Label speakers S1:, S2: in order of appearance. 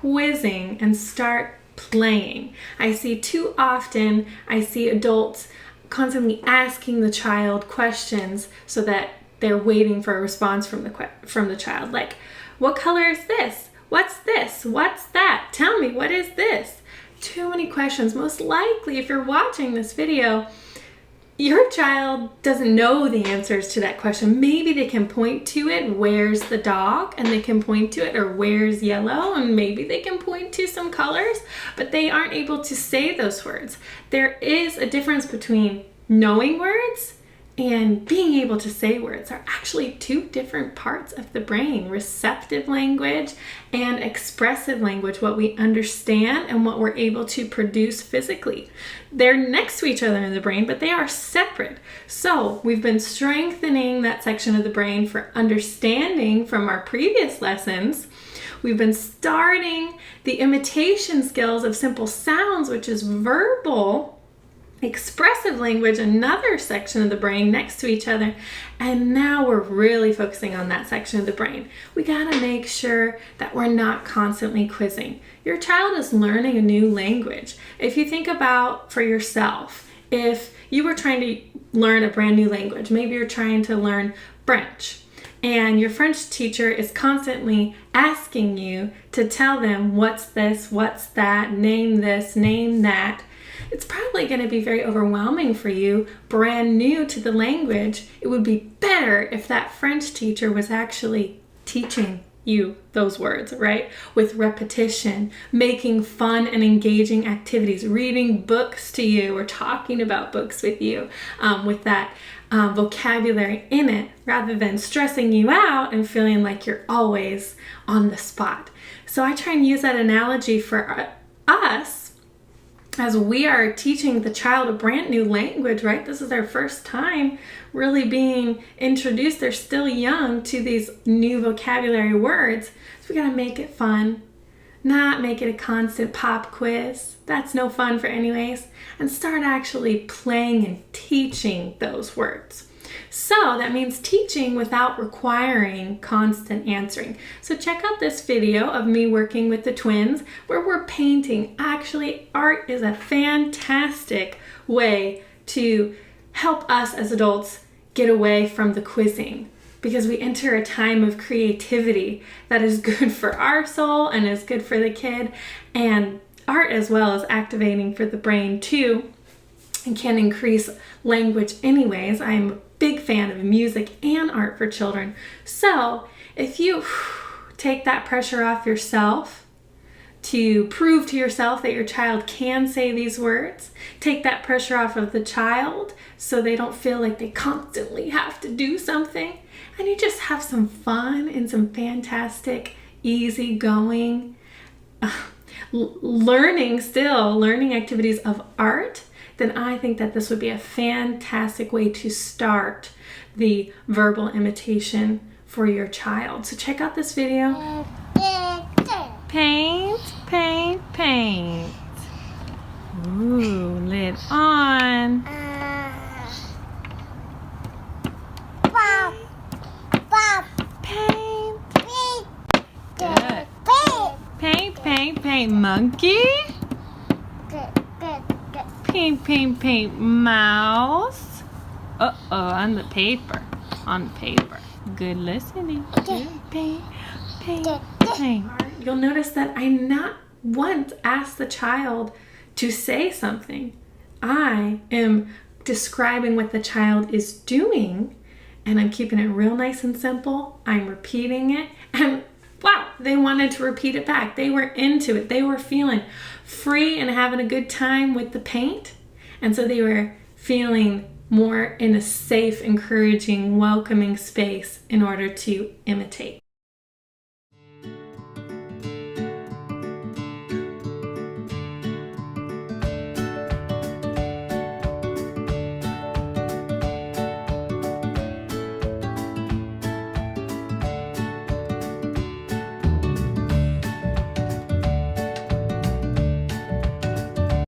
S1: quizzing and start playing. I see too often, I see adults constantly asking the child questions so that they're waiting for a response from the child. Like, what color is this? What's this? What's that? Tell me, what is this? Too many questions. Most likely, if you're watching this video, your child doesn't know the answers to that question. Maybe they can point to it, where's the dog? And they can point to it, or where's yellow? And maybe they can point to some colors, but they aren't able to say those words. There is a difference between knowing words and being able to say words. Are actually two different parts of the brain: receptive language and expressive language, what we understand and what we're able to produce physically. They're next to each other in the brain, but they are separate. So we've been strengthening that section of the brain for understanding from our previous lessons. We've been starting the imitation skills of simple sounds, which is verbal. Expressive language, another section of the brain next to each other. And now we're really focusing on that section of the brain. We gotta make sure that we're not constantly quizzing. Your child is learning a new language. If you think about for yourself, if you were trying to learn a brand new language, maybe you're trying to learn French, and your French teacher is constantly asking you to tell them what's this, what's that, name this, name that. It's probably going to be very overwhelming for you, brand new to the language. It would be better if that French teacher was actually teaching you those words, right? With repetition, making fun and engaging activities, reading books to you or talking about books with you with that vocabulary in it, rather than stressing you out and feeling like you're always on the spot. So I try and use that analogy for us as we are teaching the child a brand new language, right? This is their first time really being introduced. They're still young to these new vocabulary words. So we gotta make it fun, not make it a constant pop quiz. That's no fun for anyways. And start actually playing and teaching those words. So that means teaching without requiring constant answering. So check out this video of me working with the twins where we're painting. Actually, art is a fantastic way to help us as adults get away from the quizzing, because we enter a time of creativity that is good for our soul and is good for the kid. And art as well is activating for the brain too, and can increase language anyways. I'm a big fan of music and art for children. So if you take that pressure off yourself to prove to yourself that your child can say these words, take that pressure off of the child so they don't feel like they constantly have to do something, and you just have some fun and some fantastic, easygoing learning activities of art, then I think that this would be a fantastic way to start the verbal imitation for your child. So check out this video. Paint, paint, paint. Ooh, lid on. Paint. Good. Paint, paint, paint. Monkey. Paint, paint, paint. Mouse. Uh-oh, on the paper. On the paper. Good listening. Good. Paint, paint, paint. You'll notice that I not once asked the child to say something. I am describing what the child is doing, and I'm keeping it real nice and simple. I'm repeating it, and wow, they wanted to repeat it back. They were into it. They were feeling free and having a good time with the paint, and so they were feeling more in a safe, encouraging, welcoming space in order to imitate.